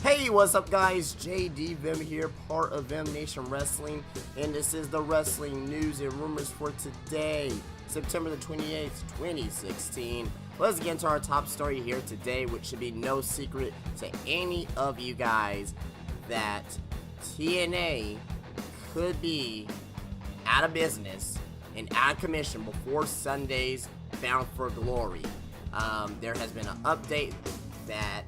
Hey, what's up guys? JD Vim here, part of Vim Nation Wrestling, and this is the wrestling news and rumors for today, September the 28th, 2016. Let's get into our top story here today, which should be no secret to any of you guys that TNA could be out of business and out of commission before Sunday's Bound for Glory. There has been an update that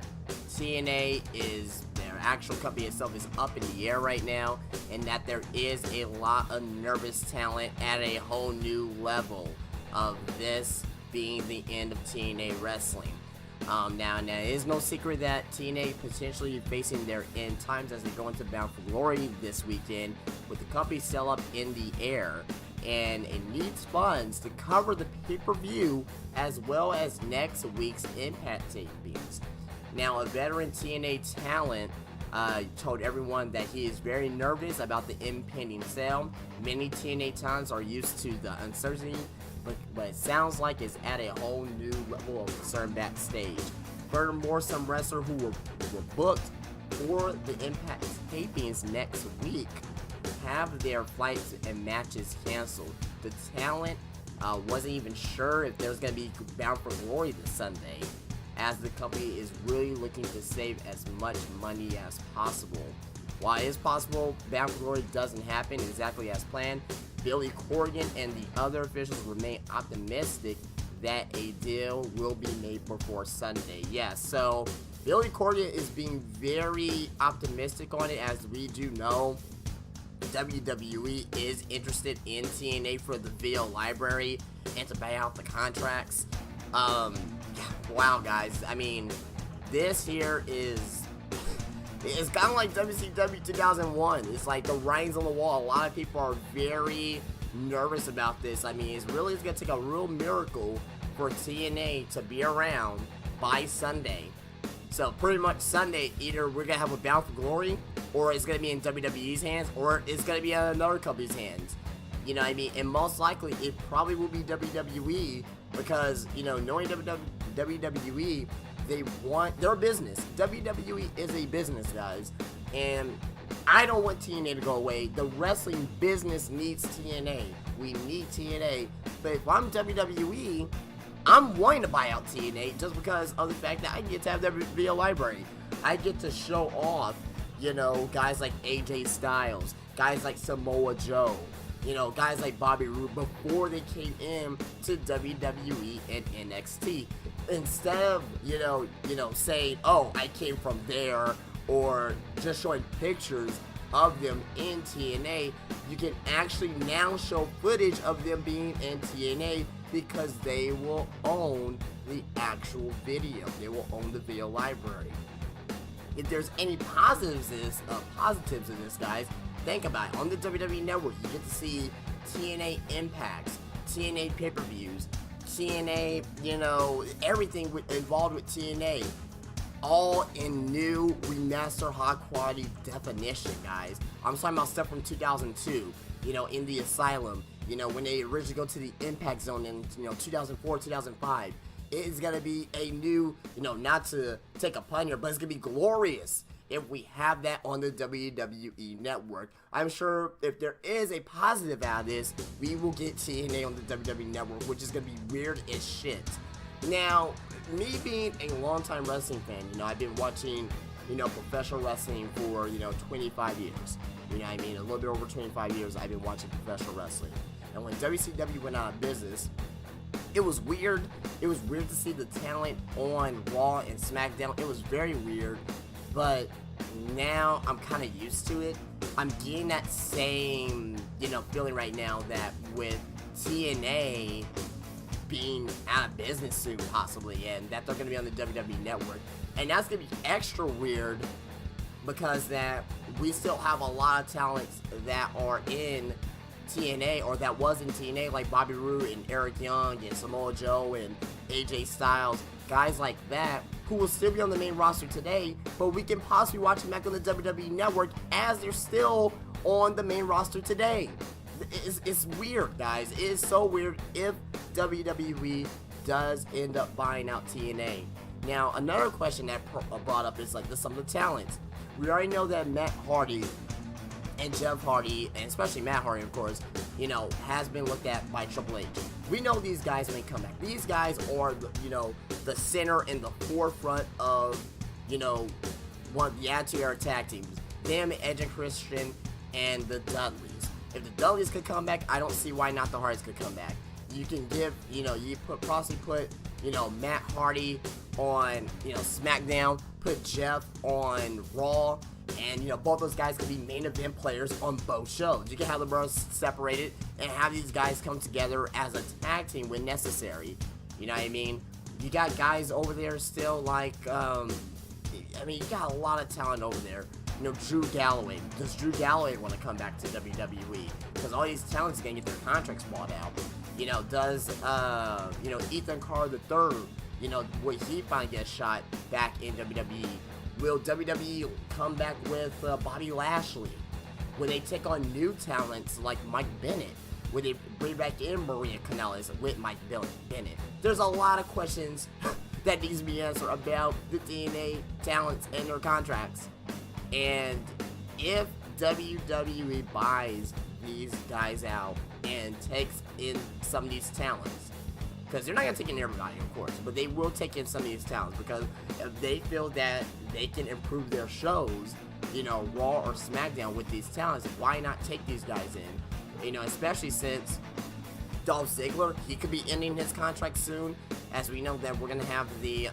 TNA is, their actual company itself is up in the air right now, and that there is a lot of nervous talent at a whole new level of this being the end of TNA wrestling. Now it is no secret that TNA potentially facing their end times as they go into Bound for Glory this weekend, with the company still up in the air, and it needs funds to cover the pay-per-view as well as next week's Impact tapings. Now, a veteran TNA talent told everyone that he is very nervous about the impending sale. Many TNA talents are used to the uncertainty, but it sounds like it's at a whole new level of concern backstage. Furthermore, some wrestlers who were booked for the Impact tapings next week have their flights and matches canceled. The talent wasn't even sure if there was going to be Bound for Glory this Sunday, as the company is really looking to save as much money as possible. While it is possible Bound for Glory doesn't happen exactly as planned, Billy Corgan and the other officials remain optimistic that a deal will be made before Sunday. So Billy Corgan is being very optimistic on it, as we do know WWE is interested in TNA for the video library and to buy out the contracts. Wow, guys, I mean, this here is, it's kind of like WCW 2001. It's like the writings on the wall. A lot of people are very nervous about this. I mean, it's going to take a real miracle for TNA to be around by Sunday. So pretty much Sunday, either we're going to have a Bound for Glory, or it's going to be in WWE's hands, or it's going to be in another company's hands. You know what I mean? And most likely, it probably will be WWE, because, you know, knowing WWE, they want their business. WWE is a business, guys, and I don't want TNA to go away. The wrestling business needs TNA. We need TNA. But if I'm WWE, I'm wanting to buy out TNA just because of the fact that I get to have their video library. I get to show off, you know, guys like AJ Styles, guys like Samoa Joe, you know, guys like Bobby Roode before they came in to WWE and NXT. Instead of, you know, saying, oh, I came from there, or just showing pictures of them in TNA, you can actually now show footage of them being in TNA, because they will own the actual video. They will own the video library. If there's any positives in this, guys, think about it. On the WWE Network, you get to see TNA Impacts, TNA pay-per-views, TNA, you know, everything involved with TNA, all in new, remastered, high-quality definition, guys. I'm talking about stuff from 2002, you know, in the Asylum, you know, when they originally go to the Impact Zone in, you know, 2004, 2005. It is going to be a new, you know, not to take a pun here, but it's going to be glorious if we have that on the WWE Network. I'm sure if there is a positive out of this, we will get TNA on the WWE Network, which is going to be weird as shit. Now, me being a longtime wrestling fan, you know, I've been watching, you know, professional wrestling for, you know, 25 years. You know what I mean? A little bit over 25 years I've been watching professional wrestling. And when WCW went out of business, it was weird. It was weird to see the talent on Raw and SmackDown. It was very weird. But now I'm kind of used to it. I'm getting that same, you know, feeling right now that with TNA being out of business soon, possibly, and that they're going to be on the WWE Network. And that's going to be extra weird, because that we still have a lot of talents that are in TNA, or that was in TNA, like Bobby Roode and Eric Young and Samoa Joe and AJ Styles, guys like that, who will still be on the main roster today, but we can possibly watch them back on the WWE Network as they're still on the main roster today. It's weird, guys. It is so weird if WWE does end up buying out TNA. Now, another question that brought up is like some of the talents. We already know that Matt Hardy and Jeff Hardy, and especially Matt Hardy, of course, has been looked at by Triple H. We know these guys may come back. These guys are, the center and the forefront of, one of the Attitude Era tag teams. Them, Edge and Christian, and the Dudleys. If the Dudleys could come back, I don't see why not the Hardys could come back. You can give, you possibly put, Matt Hardy on, SmackDown, put Jeff on Raw, and, both those guys could be main event players on both shows. You can have the bros separated and have these guys come together as a tag team when necessary. You know what I mean? You got guys over there still like, you got a lot of talent over there. Drew Galloway. Does Drew Galloway want to come back to WWE? Because all these talents are going to get their contracts bought out. Does, Ethan Carr III, will he finally get a shot back in WWE? Will WWE come back with Bobby Lashley? Will they take on new talents like Mike Bennett? Will they bring back in Maria Kanellis with Mike Bennett? There's a lot of questions that needs to be answered about the TNA talents and their contracts. And if WWE buys these guys out and takes in some of these talents, because they're not going to take in everybody, of course, but they will take in some of these talents, because if they feel that they can improve their shows, Raw or SmackDown with these talents, why not take these guys in? Especially since Dolph Ziggler, he could be ending his contract soon, as we know that we're going to have the,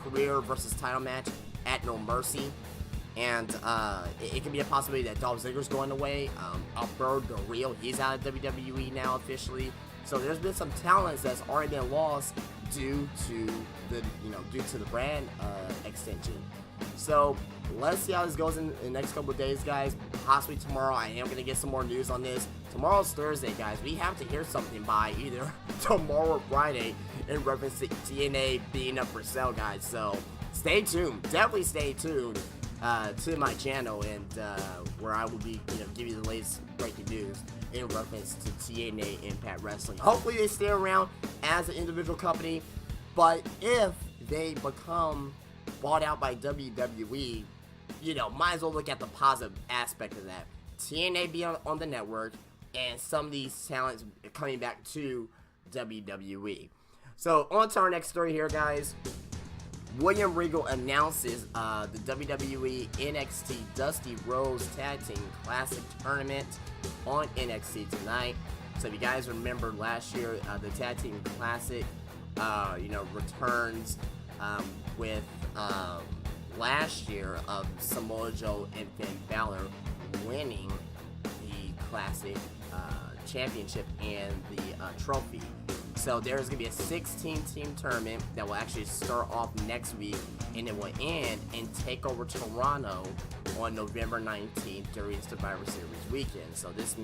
career versus title match at No Mercy. And it could be a possibility that Dolph Ziggler's going away. Alberto Del Rio, he's out of WWE now officially. So there's been some talents that's already been lost due to the brand extension. So let's see how this goes in the next couple of days, guys. Possibly tomorrow, I am going to get some more news on this. Tomorrow's Thursday, guys. We have to hear something by either tomorrow or Friday in reference to TNA being up for sale, guys. So stay tuned. Definitely stay tuned to my channel, and where I will be, give you the latest breaking news in reference to TNA Impact Wrestling. Hopefully they stay around as an individual company, but if they become bought out by WWE, might as well look at the positive aspect of that. TNA being on the network, and some of these talents coming back to WWE. So on to our next story here, guys. William Regal announces the WWE NXT Dusty Rhodes Tag Team Classic Tournament on NXT tonight. So if you guys remember last year, the Tag Team Classic, returns with last year of Samoa Joe and Finn Balor winning the Classic Championship and the trophy. So there's going to be a 16-team tournament that will actually start off next week, and it will end in TakeOver Toronto on November 19th during Survivor Series weekend. So this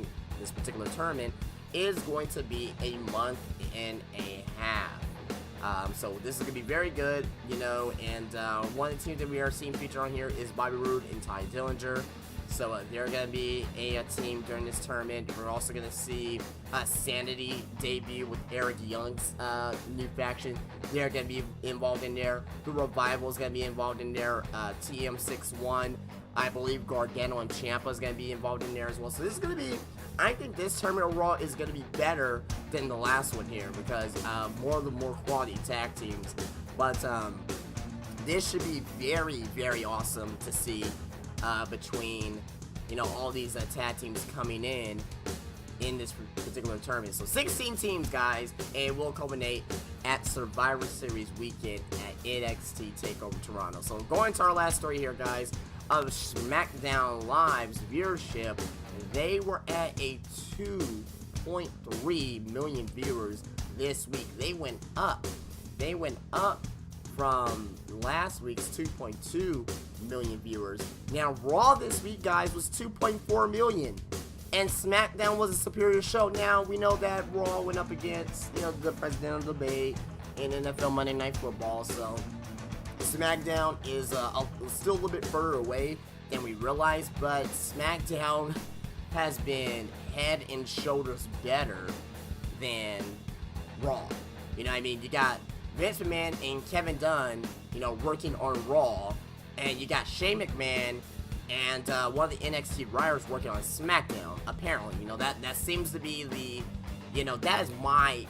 particular tournament is going to be a month and a half. So this is going to be very good, and one of the teams that we are seeing featured on here is Bobby Roode and Ty Dillinger. So they're going to be a team during this tournament. We're also going to see Sanity debut with Eric Young's new faction. They're going to be involved in there. The Revival is going to be involved in there. TM61, I believe Gargano and Ciampa is going to be involved in there as well. So this is going to be, I think this tournament overall is going to be better than the last one here, because more quality tag teams. But this should be very, very awesome to see. Between all these tag teams coming in this particular tournament. So 16 teams, guys, and will culminate at Survivor Series weekend at NXT TakeOver Toronto. So going to our last story here, guys, of SmackDown Live's viewership. They were at a 2.3 million viewers this week. They went up from last week's 2.2 million viewers. Now, Raw this week, guys, was 2.4 million. And SmackDown was a superior show. Now, we know that Raw went up against, the presidential debate in NFL Monday Night Football. So, SmackDown is still a little bit further away than we realized. But SmackDown has been head and shoulders better than Raw. You got Vince McMahon and Kevin Dunn, working on Raw, and you got Shane McMahon and one of the NXT writers working on SmackDown. Apparently, that seems to be that is my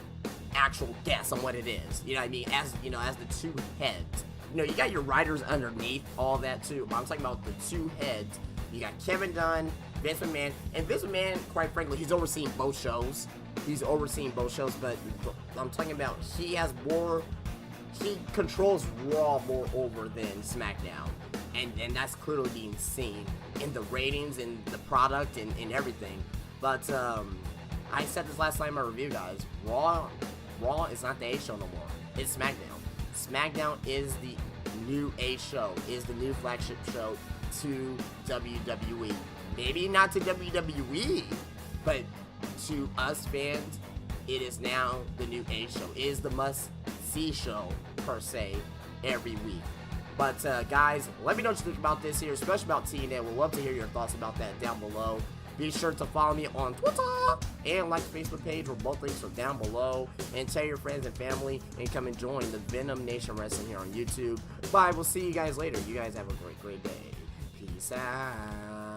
actual guess on what it is. You know what I mean? As as the two heads. You got your writers underneath all that too. But I'm talking about the two heads. You got Kevin Dunn, Vince McMahon, and Vince McMahon, quite frankly, he's overseeing both shows. But I'm talking about he controls Raw more over than SmackDown. And that's clearly being seen in the ratings and the product and everything. But I said this last time in my review, guys. Raw is not the A show no more. It's SmackDown. SmackDown is the new A show, is the new flagship show to WWE. Maybe not to WWE, but to us fans, it is now the new A show. It is the must-see show, per se, every week. But guys, let me know what you think about this here, especially about TNA. We'd love to hear your thoughts about that down below. Be sure to follow me on Twitter and like the Facebook page where both links are down below. And tell your friends and family and come and join the Venom Nation Wrestling here on YouTube. Bye. We'll see you guys later. You guys have a great day. Peace out.